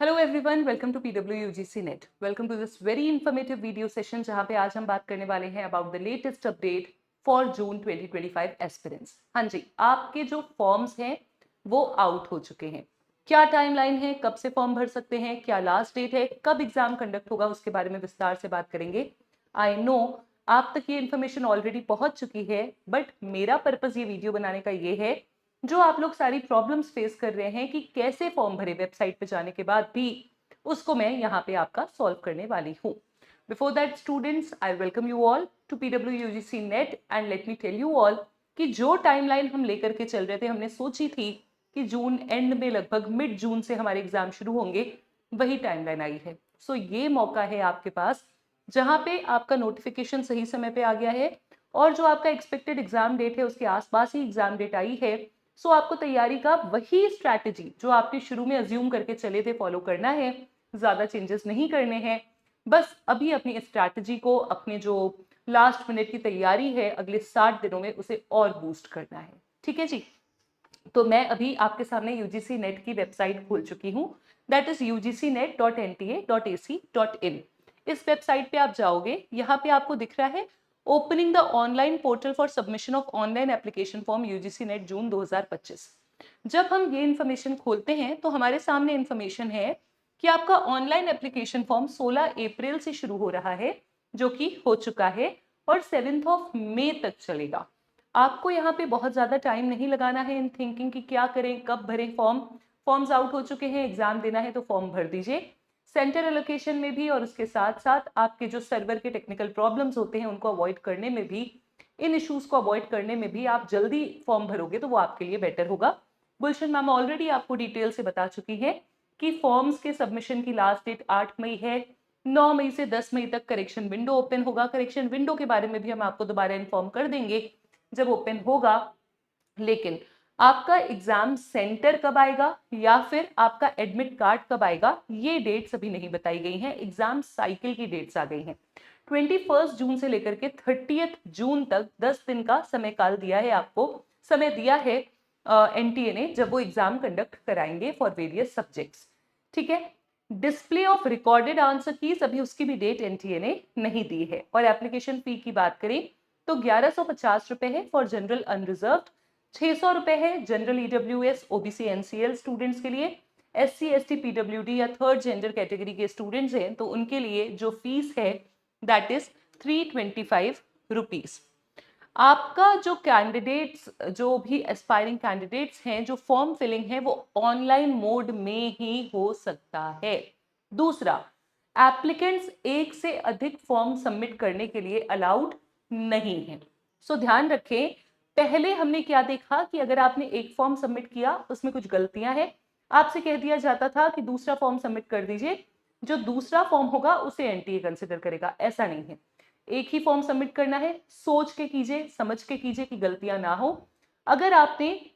Hello everyone, welcome to PWUGC net. Welcome to this very informative video session जहां पे आज हम बात करने वाले हैं about the latest update for June 2025 aspirants. हाँ जी, आपके जो फॉर्म्स हैं वो आउट हो चुके हैं। क्या टाइमलाइन है, कब से फॉर्म भर सकते हैं, क्या लास्ट डेट है, कब एग्जाम कंडक्ट होगा, उसके बारे में विस्तार से बात करेंगे। आई नो आप तक ये इन्फॉर्मेशन ऑलरेडी पहुंच चुकी है, बट मेरा पर्पज ये वीडियो बनाने का ये है जो आप लोग सारी प्रॉब्लम्स फेस कर रहे हैं कि कैसे फॉर्म भरे वेबसाइट पे जाने के बाद भी, उसको मैं यहाँ पे आपका सॉल्व करने वाली हूँ। Before that students, I welcome you all to PWUGC net and let me tell you all कि जो टाइमलाइन हम लेकर के चल रहे थे, हमने सोची थी कि जून एंड में लगभग मिड जून से हमारे एग्जाम शुरू होंगे, वही टाइमलाइन आई है। सो ये मौका है आपके पास जहाँ पे आपका नोटिफिकेशन सही समय पे आ गया है और जो आपका एक्सपेक्टेड एग्जाम डेट है उसके आसपास ही एग्जाम डेट आई है। सो आपको तैयारी का वही स्ट्रैटेजी जो आपने शुरू में अज्यूम करके चले थे फॉलो करना है, ज्यादा चेंजेस नहीं करने हैं। बस अभी अपनी स्ट्रैटेजी को, अपने जो लास्ट मिनट की तैयारी है अगले 60 दिनों में, उसे और बूस्ट करना है। ठीक है जी। तो मैं अभी आपके सामने यूजीसी नेट की वेबसाइट खोल चुकी हूँ, दैट इज ugcnet.nta.ac.in। इस वेबसाइट पे आप जाओगे, यहाँ पे आपको दिख रहा है opening the online portal for submission of online application form UGC net June 2025। जब हम ये इंफॉर्मेशन खोलते हैं तो हमारे सामने इंफॉर्मेशन है कि आपका ऑनलाइन एप्लीकेशन फॉर्म 16 अप्रैल से शुरू हो रहा है, जो कि हो चुका है और 7 मई तक चलेगा। आपको यहाँ पे बहुत ज्यादा टाइम नहीं लगाना है इन थिंकिंग कि क्या करें, कब भरें फॉर्म। फॉर्म्स आउट हो चुके हैं, एग्जाम देना है तो फॉर्म भर दीजिए। सेंटर एलोकेशन में भी और उसके साथ साथ आपके जो सर्वर के टेक्निकल प्रॉब्लम्स होते हैं उनको अवॉइड करने में भी, इन इश्यूज को अवॉइड करने में भी आप जल्दी फॉर्म भरोगे तो वो आपके लिए बेटर होगा। गुलशन मैम ऑलरेडी आपको डिटेल से बता चुकी है कि फॉर्म्स के सबमिशन की लास्ट डेट 8 मई है। 9 मई से 10 मई तक करेक्शन विंडो ओपन होगा। करेक्शन विंडो के बारे में भी हम आपको दोबारा इन्फॉर्म कर देंगे जब ओपन होगा। लेकिन आपका एग्जाम सेंटर कब आएगा या फिर आपका एडमिट कार्ड कब आएगा, ये डेट्स अभी नहीं बताई गई हैं। एग्जाम साइकिल की डेट्स आ गई हैं। 21 जून से लेकर के 30 जून तक 10 दिन का समय काल दिया है, आपको समय दिया है एनटीए ने, जब वो एग्जाम कंडक्ट कराएंगे फॉर वेरियस सब्जेक्ट्स। ठीक है। Display of recorded answer keys, अभी उसकी भी डेट एनटीए ने नहीं दी है। और एप्लीकेशन फी की बात करें तो 1150 रुपए है फॉर जनरल अनरिजर्व, 600 रुपए है general EWS OBC NCL students के लिए। SC ST PWD या थर्ड जेंडर कैटेगरी के स्टूडेंट्स हैं तो उनके लिए जो फीस है दैट इज 325 रुपीज। आपका जो कैंडिडेट्स, जो भी एस्पायरिंग कैंडिडेट्स हैं, जो फॉर्म फिलिंग है वो ऑनलाइन मोड में ही हो सकता है। दूसरा, एप्लीकेंट्स एक से अधिक फॉर्म सबमिट करने के लिए अलाउड नहीं है। सो ध्यान रखें, पहले हमने क्या देखा कि अगर आपने एक फॉर्म सबमिट किया उसमें कुछ गलतियां हैं, आपसे कह दिया जाता था कि दूसरा फॉर्म सबमिट कर दीजिए, जो दूसरा फॉर्म होगा उसे एनटीए कंसिडर करेगा। ऐसा नहीं है, एक ही फॉर्म सबमिट करना है, सोच के कीजिए, समझ के कीजिए कि गलतियां ना हो। अगर आपने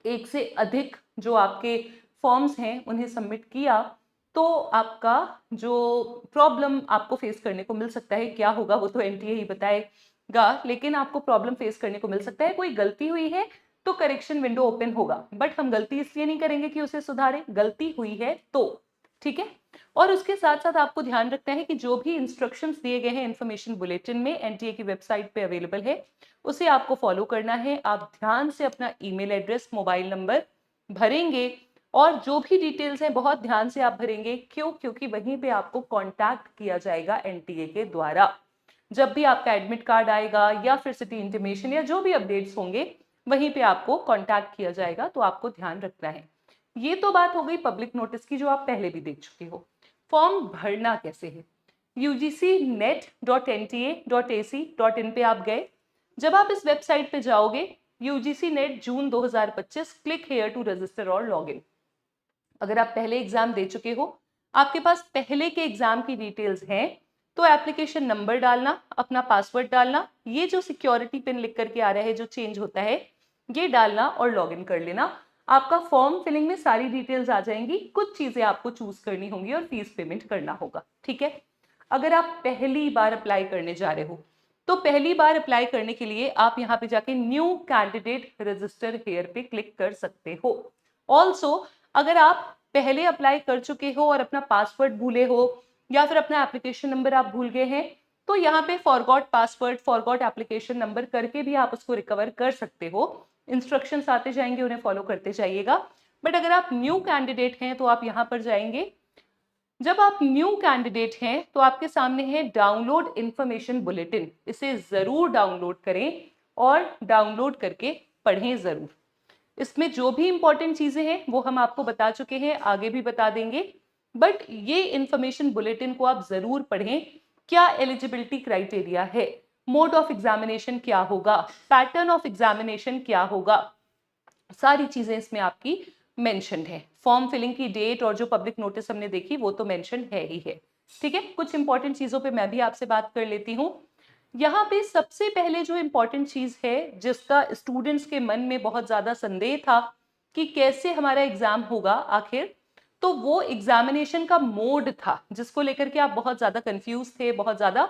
एक से अधिक जो आपके फॉर्म्स हैं उन्हें सबमिट किया तो आपका जो प्रॉब्लम आपको फेस करने को मिल सकता है, क्या होगा वो तो एनटीए ही बताएगा, लेकिन आपको प्रॉब्लम फेस करने को मिल सकता है। कोई गलती हुई है तो करेक्शन विंडो ओपन होगा, बट हम गलती इसलिए नहीं करेंगे कि उसे सुधारें, गलती हुई है तो। ठीक है। और उसके साथ साथ आपको ध्यान रखना है कि जो भी इंस्ट्रक्शंस दिए गए हैं इंफॉर्मेशन बुलेटिन में, एनटीए की वेबसाइट पे अवेलेबल है, उसे आपको फॉलो करना है। आप ध्यान से अपना ईमेल एड्रेस, मोबाइल नंबर भरेंगे और जो भी डिटेल्स हैं बहुत ध्यान से आप भरेंगे। क्यों? क्योंकि वहीं पे आपको कांटेक्ट किया जाएगा एनटीए के द्वारा। जब भी आपका एडमिट कार्ड आएगा या फिर सिटी इंटीमेशन या जो भी अपडेट्स होंगे, वहीं पे आपको कांटेक्ट किया जाएगा, तो आपको ध्यान रखना है। ये तो बात हो गई पब्लिक नोटिस की, जो आप पहले भी देख चुके हो। फॉर्म भरना कैसे है? ugcnet.nta.ac.in पे आप गए। जब आप इस वेबसाइट पे जाओगे, UGC net June 2025, click here to register और लॉग इन। अगर आप पहले एग्जाम दे चुके हो, आपके पास पहले के एग्जाम की डिटेल्स हैं, तो एप्लीकेशन नंबर डालना, अपना पासवर्ड डालना, ये जो सिक्योरिटी पिन लिख करके आ रहा है जो चेंज होता है, ये डालना और लॉग इन कर लेना। आपका फॉर्म फिलिंग में सारी डिटेल्स आ जाएंगी। कुछ चीजें आपको चूज करनी होंगी और फीस पेमेंट करना होगा। ठीक है। अगर आप पहली बार अप्लाई करने जा रहे हो तो पहली बार अप्लाई करने के लिए आप यहाँ पे जाके न्यू कैंडिडेट रजिस्टर हेयर पे क्लिक कर सकते हो। ऑल्सो अगर आप पहले अप्लाई कर चुके हो और अपना पासवर्ड भूले हो या फिर अपना एप्लीकेशन नंबर आप भूल गए हैं, तो यहाँ पे forgot password, forgot application number करके भी आप उसको रिकवर कर सकते हो। इंस्ट्रक्शंस आते जाएंगे, उन्हें फॉलो करते जाइएगा। बट अगर आप न्यू कैंडिडेट हैं तो आप यहाँ पर जाएंगे। जब आप न्यू कैंडिडेट हैं तो आपके सामने है डाउनलोड इंफॉर्मेशन बुलेटिन, इसे जरूर डाउनलोड करें और डाउनलोड करके पढ़ें जरूर। इसमें जो भी इंपॉर्टेंट चीजें हैं वो हम आपको बता चुके हैं, आगे भी बता देंगे, बट ये इंफॉर्मेशन बुलेटिन को आप जरूर पढ़ें। क्या एलिजिबिलिटी क्राइटेरिया है, मोड ऑफ एग्जामिनेशन क्या होगा, पैटर्न ऑफ एग्जामिनेशन क्या होगा, सारी चीजें इसमें आपकी मेंशन है। फॉर्म फिलिंग की डेट और जो पब्लिक नोटिस हमने देखी वो तो मेंशन है ही है। ठीक है, कुछ इंपॉर्टेंट चीजों पे मैं भी आपसे बात कर लेती हूँ। यहाँ पे सबसे पहले जो इंपॉर्टेंट चीज है जिसका स्टूडेंट्स के मन में बहुत ज्यादा संदेह था कि कैसे हमारा एग्जाम होगा आखिर, तो वो एग्जामिनेशन का मोड था जिसको लेकर के आप बहुत ज्यादा कंफ्यूज थे, बहुत ज्यादा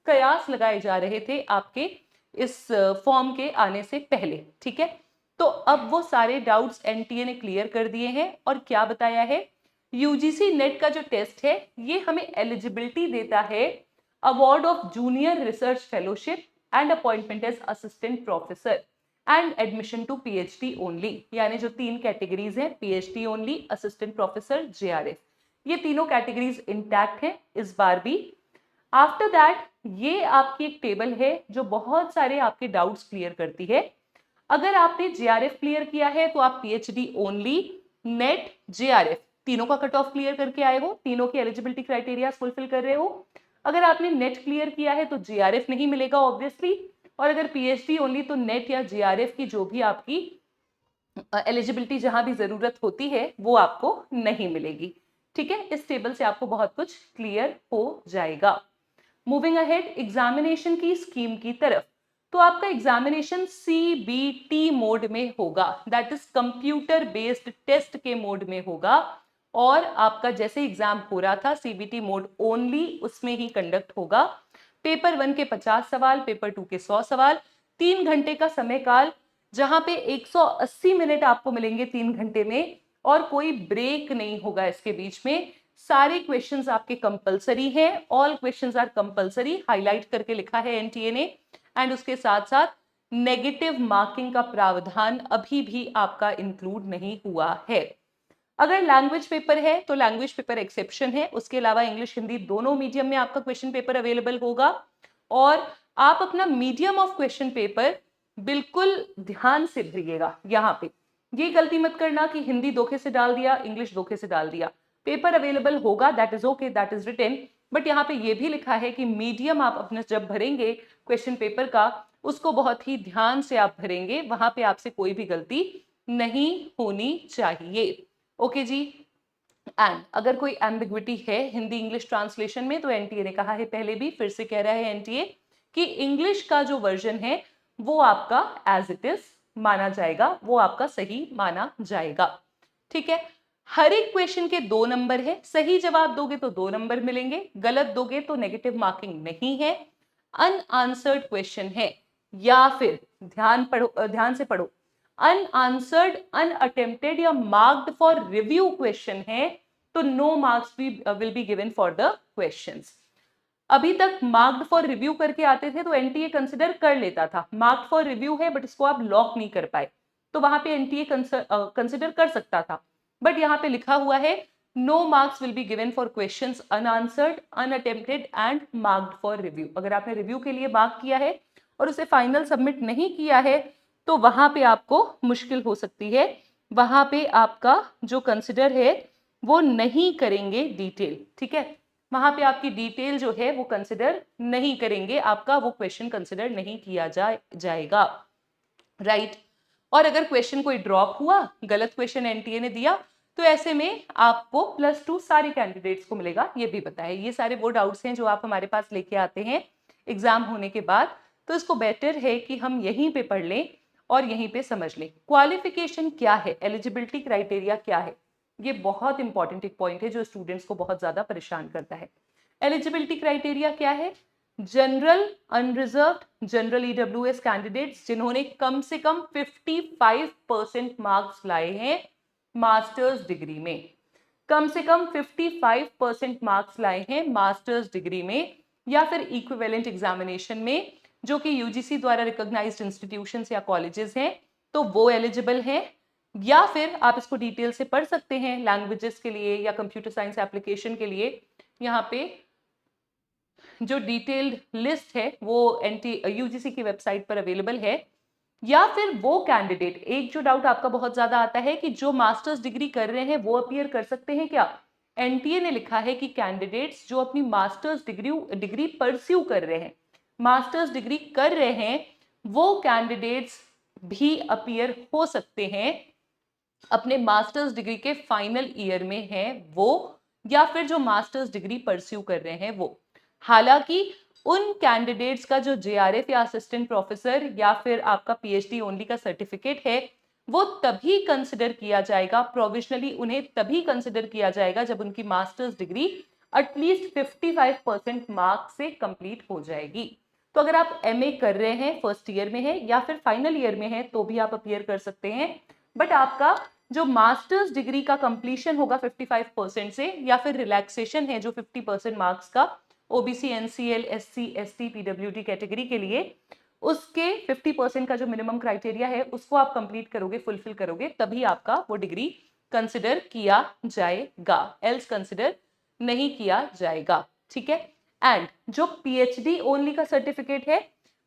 कयास लगाए जा रहे थे आपके इस फॉर्म के आने से पहले। ठीक है, तो अब वो सारे डाउट्स एनटीए ने क्लियर कर दिए हैं और क्या बताया है, यूजीसी नेट का जो टेस्ट है ये हमें एलिजिबिलिटी देता है award of junior research fellowship and appointment as assistant professor and admission to PhD only, यानी जो 3 कैटेगरीज हैं, PhD only, assistant professor, JRF, ये तीनों कैटेगरीज इंटैक्ट हैं इस बार भी। आफ्टर दैट ये आपकी एक टेबल है जो बहुत सारे आपके डाउट्स क्लियर करती है। अगर आपने जेआरएफ क्लियर किया है तो आप पीएचडी ओनली, नेट, जेआरएफ तीनों का कट ऑफ क्लियर करके आए हो, तीनों की एलिजिबिलिटी क्राइटेरिया फुलफिल कर रहे हो। अगर आपने नेट क्लियर किया है तो जेआरएफ नहीं मिलेगा ऑब्वियसली, और अगर पीएचडी ओनली तो नेट या जेआरएफ की जो भी आपकी एलिजिबिलिटी जहां भी जरूरत होती है वो आपको नहीं मिलेगी। ठीक है, इस टेबल से आपको बहुत कुछ क्लियर हो जाएगा। मूविंग अहेड एग्जामिनेशन की स्कीम की तरफ, तो आपका एग्जामिनेशन सीबीटी मोड में होगा, that is computer based test के मोड में होगा, और आपका जैसे एग्जाम हो रहा था सीबीटी मोड ओनली उसमें ही कंडक्ट होगा। पेपर 1 के 50 सवाल, पेपर 2 के 100 सवाल, 3 घंटे का समय काल, जहां पे 180 मिनट आपको मिलेंगे 3 घंटे में, और कोई ब्रेक नहीं होगा इसके बीच में। सारे क्वेश्चंस आपके कंपलसरी हैं, all questions are compulsory, highlight करके लिखा है एनटीए ने, एंड उसके साथ साथ नेगेटिव मार्किंग का प्रावधान अभी भी आपका इंक्लूड नहीं हुआ है। अगर लैंग्वेज पेपर है तो लैंग्वेज पेपर एक्सेप्शन है, उसके अलावा इंग्लिश हिंदी दोनों मीडियम में आपका क्वेश्चन पेपर अवेलेबल होगा। और आप अपना मीडियम ऑफ क्वेश्चन पेपर बिल्कुल ध्यान से भरिएगा। यहाँ पे ये गलती मत करना कि हिंदी धोखे से डाल दिया, इंग्लिश धोखे से डाल दिया। पेपर अवेलेबल होगा, that is okay, that is written, but यहाँ पे ये भी लिखा है कि मीडियम आप अपने जब भरेंगे क्वेश्चन पेपर का, उसको बहुत ही ध्यान से आप भरेंगे, वहां पे आपसे कोई भी गलती नहीं होनी चाहिए। Okay ji. एंड अगर कोई एम्बिग्विटी है हिंदी इंग्लिश ट्रांसलेशन में तो एनटीए ने कहा है पहले भी, फिर से कह रहा है एनटीए कि इंग्लिश का जो वर्जन है वो आपका एज इट इज माना जाएगा, वो आपका सही माना जाएगा। ठीक है, हर एक क्वेश्चन के 2 नंबर है, सही जवाब दोगे तो 2 नंबर मिलेंगे, गलत दोगे तो नेगेटिव मार्किंग नहीं है। अनआंसर्ड क्वेश्चन है या फिर ध्यान से पढ़ो, अनआंसर्ड, अनअटेम्प्टेड या मार्क्ड फॉर रिव्यू क्वेश्चन है तो no marks will be given for the questions. अभी तक मार्क्ड फॉर रिव्यू करके आते थे तो एनटीए कंसिडर कर लेता था, मार्क्ड फॉर रिव्यू है बट इसको आप लॉक नहीं कर पाए तो वहां पे एनटीए कंसिडर कर सकता था, बट यहाँ पे लिखा हुआ है no marks will be given for questions unanswered, unattempted and marked for review. अगर आपने रिव्यू के लिए मार्क किया है और उसे फाइनल सबमिट नहीं किया है तो वहां पे आपको मुश्किल हो सकती है, वहां पे आपका जो कंसिडर है वो नहीं करेंगे डिटेल। ठीक है, वहां पे आपकी डिटेल जो है वो कंसिडर नहीं करेंगे, आपका वो क्वेश्चन कंसिडर नहीं किया जाएगा। राइट, और अगर क्वेश्चन कोई ड्रॉप हुआ, गलत क्वेश्चन एनटीए ने दिया, तो ऐसे में आपको +2 सारे कैंडिडेट्स को मिलेगा, ये भी बताया। ये सारे वो डाउट्स हैं जो आप हमारे पास लेके आते हैं एग्जाम होने के बाद, तो इसको बेटर है कि हम यहीं पे पढ़ लें और यहीं पे समझ लें। क्वालिफिकेशन क्या है, एलिजिबिलिटी क्राइटेरिया क्या है, ये बहुत इंपॉर्टेंट एक पॉइंट है जो स्टूडेंट्स को बहुत ज्यादा परेशान करता है। एलिजिबिलिटी क्राइटेरिया क्या है, general, unreserved, general EWS candidates जिन्होंने कम से कम 55% मार्क्स लाए हैं मास्टर्स डिग्री में, कम से कम 55% मार्क्स लाए हैं मास्टर्स डिग्री में या फिर इक्विवेलेंट एग्जामिनेशन में, जो कि यूजीसी द्वारा रिकॉग्नाइज्ड इंस्टीट्यूशंस या कॉलेजेस हैं, तो वो एलिजिबल हैं। या फिर आप इसको डिटेल से पढ़ सकते हैं लैंग्वेजेस के लिए या कंप्यूटर साइंस एप्लीकेशन के लिए। यहाँ पे जो डिटेल्ड लिस्ट है वो यूजीसी की वेबसाइट पर अवेलेबल है। या फिर वो कैंडिडेट, एक जो डाउट आपका बहुत ज्यादा आता है कि जो मास्टर्स डिग्री कर रहे हैं वो अपीयर कर सकते हैं क्या? एनटीए ने लिखा है कि कैंडिडेट्स जो अपनी मास्टर्स डिग्री परस्यू कर रहे हैं, मास्टर्स डिग्री कर रहे हैं, वो कैंडिडेट्स भी अपीयर हो सकते हैं, अपने मास्टर्स डिग्री के फाइनल ईयर में हैं वो, या फिर जो मास्टर्स डिग्री परस्यू कर रहे हैं वो। हालांकि उन कैंडिडेट्स का जो जेआरएफ या असिस्टेंट प्रोफेसर या फिर आपका पीएचडी ओनली का सर्टिफिकेट है वो तभी कंसिडर किया जाएगा, प्रोविजनली उन्हें तभी कंसिडर किया जाएगा जब उनकी मास्टर्स डिग्री एटलीस्ट 55% मार्क्स से कंप्लीट हो जाएगी। तो अगर आप एमए कर रहे हैं, फर्स्ट ईयर में है या फिर फाइनल ईयर में है, तो भी आप अपीयर कर सकते हैं। बट आपका जो मास्टर्स डिग्री का कंप्लीशन होगा 55% से, या फिर रिलैक्सेशन है जो 50% मार्क्स का OBC, NCL, SC, ST, PWD category के लिए, उसके 50% का जो मिनिमम क्राइटेरिया है उसको आप कंप्लीट करोगे, फुलफिल करोगे, तभी आपका वो डिग्री कंसिडर किया जाएगा, एल्स कंसिडर नहीं किया जाएगा। ठीक है। एंड जो पीएचडी ओनली का सर्टिफिकेट है,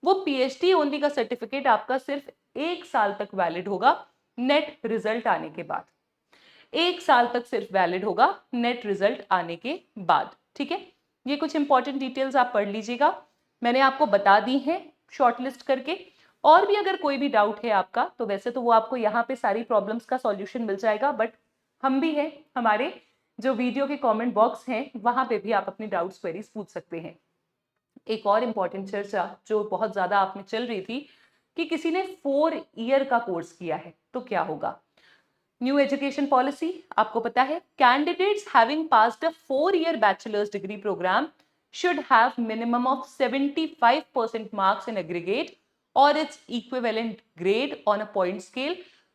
वो पीएचडी ओनली का सर्टिफिकेट आपका सिर्फ 1 साल तक वैलिड होगा नेट रिजल्ट आने के बाद। 1 साल तक सिर्फ वैलिड होगा नेट रिजल्ट आने के बाद। ठीक है। ये कुछ इंपॉर्टेंट डिटेल्स आप पढ़ लीजिएगा, मैंने आपको बता दी हैं शॉर्टलिस्ट करके। और भी अगर कोई भी डाउट है आपका, तो वैसे तो वो आपको यहाँ पे सारी प्रॉब्लम्स का सॉल्यूशन मिल जाएगा, बट हम भी हैं, हमारे जो वीडियो के कमेंट बॉक्स हैं वहां पे भी आप अपनी डाउट्स क्वेरीज पूछ सकते हैं। एक और इम्पॉर्टेंट चर्चा जो बहुत ज्यादा आप में चल रही थी कि किसी ने 4 ईयर का कोर्स किया है तो क्या होगा। न्यू एजुकेशन पॉलिसी आपको पता है, candidates having passed a 4-year bachelors degree programme should have minimum of 75% marks in aggregate or its equivalent grade on a point scale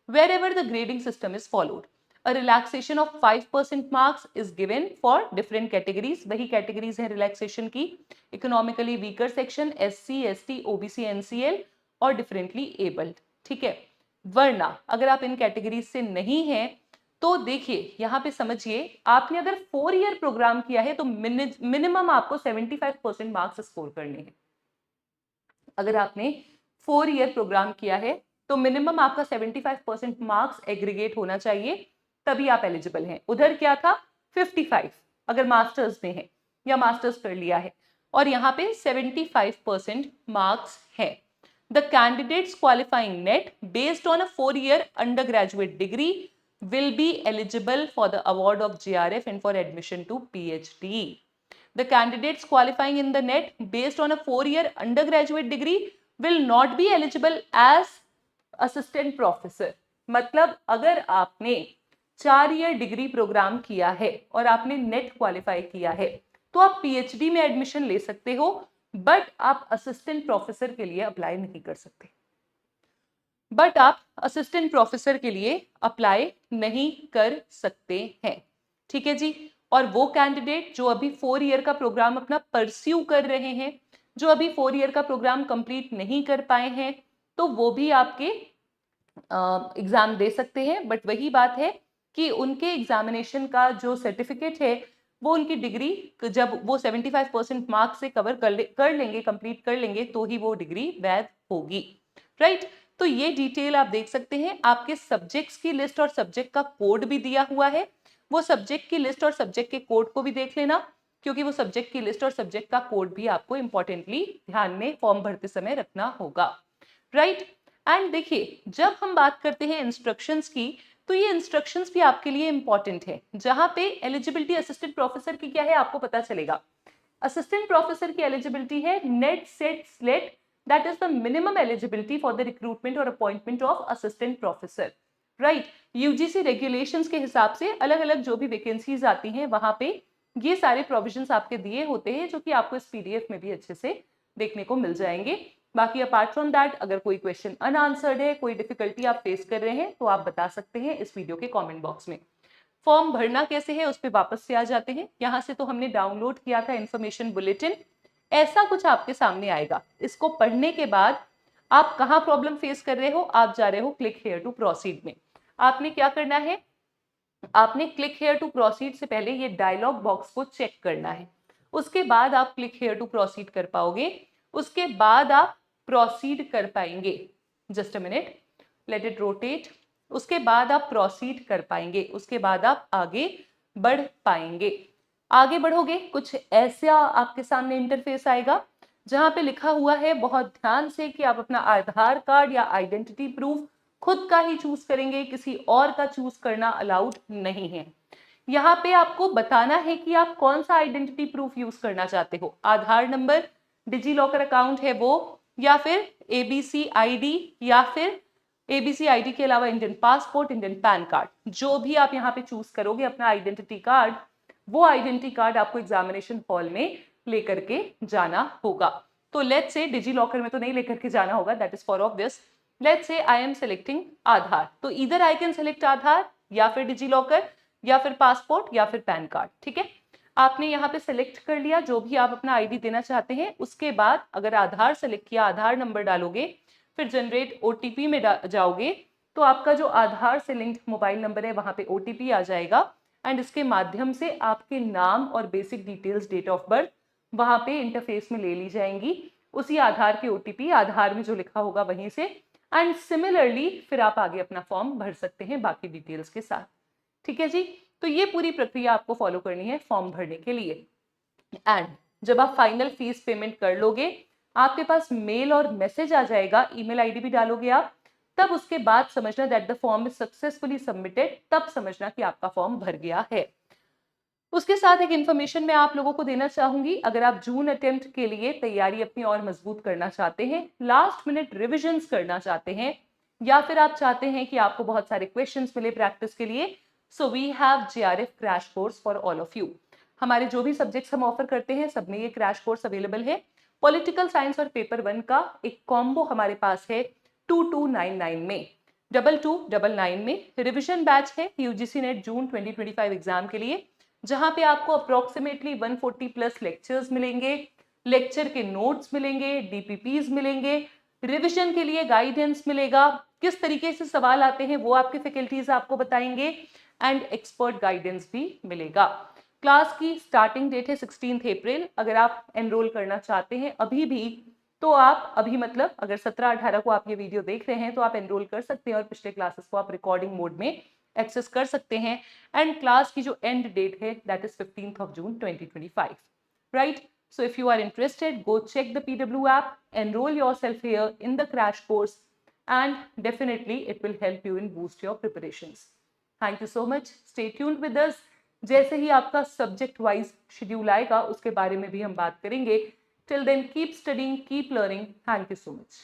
wherever the grading system is followed. A relaxation of 5% marks is given for different categories. वही categories हैं relaxation की, economically weaker section, SC, ST, OBC, NCL और differently abled. ठीक है। वरना अगर आप इन categories से नहीं हैं तो देखिए यहाँ पे समझिए, आपने अगर 4-year प्रोग्राम किया है तो मिनिमम आपको 75% मार्क्स स्कोर करने हैं। अगर आपने 4-year प्रोग्राम किया है तो मिनिमम आपका 75% मार्क्स एग्रीगेट होना चाहिए, तभी आप एलिजिबल हैं। उधर क्या था 55 अगर मास्टर्स में है या मास्टर्स कर लिया है, और यहाँ पे 75% मार्क्स है। The candidates qualifying NET based on a 4-year undergraduate degree will be eligible for the award of JRF and for admission to PhD. The candidates qualifying in the NET based on a 4-year undergraduate degree will not be eligible as assistant professor. मतलब अगर आपने 4-year degree programme किया है और आपने net qualify किया है तो आप पीएचडी में एडमिशन ले सकते हो, बट आप असिस्टेंट प्रोफेसर के लिए अप्लाई नहीं कर सकते। बट आप असिस्टेंट प्रोफेसर के लिए अप्लाई नहीं कर सकते हैं। ठीक है जी। और वो कैंडिडेट जो अभी 4-year का प्रोग्राम अपना परस्यू कर रहे हैं, जो अभी 4-year का प्रोग्राम कंप्लीट नहीं कर पाए हैं, तो वो भी आपके एग्जाम दे सकते हैं। बट वही बात है कि उनके एग्जामिनेशन का जो सर्टिफिकेट है वो उनकी डिग्री जब वो 75% मार्क्स से कवर कर लेंगे, कंप्लीट कर लेंगे, तो ही वो डिग्री वैध होगी। राइट। तो ये डिटेल आप देख सकते हैं, आपके सब्जेक्ट्स की लिस्ट और सब्जेक्ट का कोड भी दिया हुआ है। वो सब्जेक्ट की लिस्ट और सब्जेक्ट के कोड को भी देख लेना, क्योंकि वो सब्जेक्ट की लिस्ट और सब्जेक्ट का कोड भी आपको इंपॉर्टेंटली ध्यान में फॉर्म भरते समय रखना होगा। राइट। एंड देखिए, जब हम बात करते हैं इंस्ट्रक्शंस की, तो ये इंस्ट्रक्शंस भी आपके लिए इंपॉर्टेंट है। जहां पे एलिजिबिलिटी असिस्टेंट प्रोफेसर की क्या है आपको पता चलेगा। असिस्टेंट प्रोफेसर की एलिजिबिलिटी है NET SET SLET, that is the minimum eligibility for the recruitment और appointment of assistant professor. Right. UGC regulations के हिसाब से अलग अलग जो भी वैकेंसीज आती हैं वहां पे ये सारे प्रोविजंस आपके दिए होते हैं, जो कि आपको इस पीडीएफ में भी अच्छे से देखने को मिल जाएंगे। बाकी अपार्ट फ्रॉम दैट अगर कोई क्वेश्चन अनआंसर्ड है, कोई डिफिकल्टी आप फेस कर रहे हैं, तो आप बता सकते हैं इस वीडियो के कमेंट बॉक्स में। फॉर्म भरना कैसे है उस पर वापस से आ जाते हैं। यहाँ से तो हमने डाउनलोड किया था इन्फॉर्मेशन बुलेटिन, ऐसा कुछ आपके सामने आएगा। इसको पढ़ने के बाद आप कहाँ प्रॉब्लम फेस कर रहे हो, आप जा रहे हो क्लिक हेयर टू प्रोसीड में। आपने क्या करना है, आपने क्लिक हेयर टू प्रोसीड से पहले ये डायलॉग बॉक्स को चेक करना है, उसके बाद आप क्लिक हेयर टू प्रोसीड कर पाओगे, उसके बाद आप प्रोसीड कर पाएंगे। Just a minute, let it rotate. उसके बाद आप प्रोसीड कर पाएंगे, उसके बाद आप आगे बढ़ पाएंगे। आगे बढ़ोगे, कुछ ऐसा आपके सामने इंटरफेस आएगा जहां पे लिखा हुआ है बहुत ध्यान से कि आप अपना आधार कार्ड या आइडेंटिटी प्रूफ खुद का ही चूज करेंगे, किसी और का चूज करना अलाउड नहीं है। यहाँ पे आपको बताना है कि आप कौन सा आइडेंटिटी प्रूफ यूज करना चाहते हो, आधार नंबर, डिजी लॉकर अकाउंट है वो, या फिर एबीसी आईडी, या फिर एबीसी आईडी के अलावा Indian passport, Indian pan card, जो भी आप यहाँ पे चूज करोगे अपना आइडेंटिटी कार्ड, वो आइडेंटिटी कार्ड आपको एग्जामिनेशन हॉल में लेकर के जाना होगा। तो लेट्स से डिजी लॉकर में तो नहीं लेकर के जाना होगा, that is for obvious. Let's say I am selecting आधार, तो इधर आई कैन सेलेक्ट आधार या फिर डिजी लॉकर या फिर पासपोर्ट या फिर पैन कार्ड। ठीक है, आपने यहाँ पे सेलेक्ट कर लिया जो भी आप अपना आईडी देना चाहते हैं। उसके बाद अगर आधार सेलेक्ट किया, आधार नंबर डालोगे, फिर जनरेट ओटीपी में जाओगे, तो आपका जो आधार से लिंक्ड मोबाइल नंबर है वहां पे ओटीपी आ जाएगा, एंड इसके माध्यम से आपके नाम और basic details, date of birth वहां पे इंटरफेस में ले ली जाएंगी, उसी आधार के ओटीपी आधार में जो लिखा होगा वहीं से, एंड सिमिलरली फिर आप आगे अपना फॉर्म भर सकते हैं बाकी डिटेल्स के साथ। ठीक है जी, तो ये पूरी प्रक्रिया आपको फॉलो करनी है फॉर्म भरने के लिए। एंड जब आप फाइनल फीस पेमेंट कर लोगे, आपके पास मेल और मैसेज आ जाएगा, ईमेल आईडी भी डालोगे आप, तब उसके बाद समझना that the form is successfully submitted, तब समझना कि आपका फॉर्म भर गया है। उसके साथ एक इन्फॉर्मेशन मैं आप लोगों को देना चाहूंगी, अगर आप जून अटेम्प्ट के लिए तैयारी अपनी और मजबूत करना चाहते हैं, लास्ट मिनट रिविजन्स करना चाहते हैं, या फिर आप चाहते हैं कि आपको बहुत सारे क्वेश्चंस मिले प्रैक्टिस के लिए, so we have JRF crash course for all of you. हमारे जो भी सब्जेक्ट्स हम ऑफर करते हैं सब में ये क्रैश कोर्स अवेलेबल है। पॉलिटिकल साइंस और पेपर 1 का एक कॉम्बो हमारे पास है 2299 में, 2299 में रिविजन बैच है यूजीसी नेट जून 2025 एग्जाम के लिए, जहां पे आपको अप्रोक्सीमेटली 140 प्लस लेक्चर्स मिलेंगे, लेक्चर के नोट्स मिलेंगे, डीपीपीज मिलेंगे, रिवीजन के लिए गाइडेंस मिलेगा, किस तरीके से सवाल आते हैं वो आपके फैकल्टीज आपको बताएंगे, एंड एक्सपर्ट गाइडेंस भी मिलेगा। क्लास की स्टार्टिंग डेट है 16 अप्रैल। अगर आप एनरोल करना चाहते हैं अभी भी, तो आप अभी मतलब अगर 17-18 को आप ये वीडियो देख रहे हैं तो आप एनरोल कर सकते हैं और पिछले क्लासेस को आप रिकॉर्डिंग मोड में एक्सेस कर सकते हैं। एंड क्लास की जो एंड डेट है that is 15 June 2025, right? So if you are interested, go check the PW app, enroll yourself here in the crash course, and definitely it will help you in boost your preparations. Thank you so much. Stay tuned with us. जैसे ही आपका subject wise schedule आएगा उसके बारे में भी हम बात करेंगे. Till then, keep studying, keep learning. Thank you so much.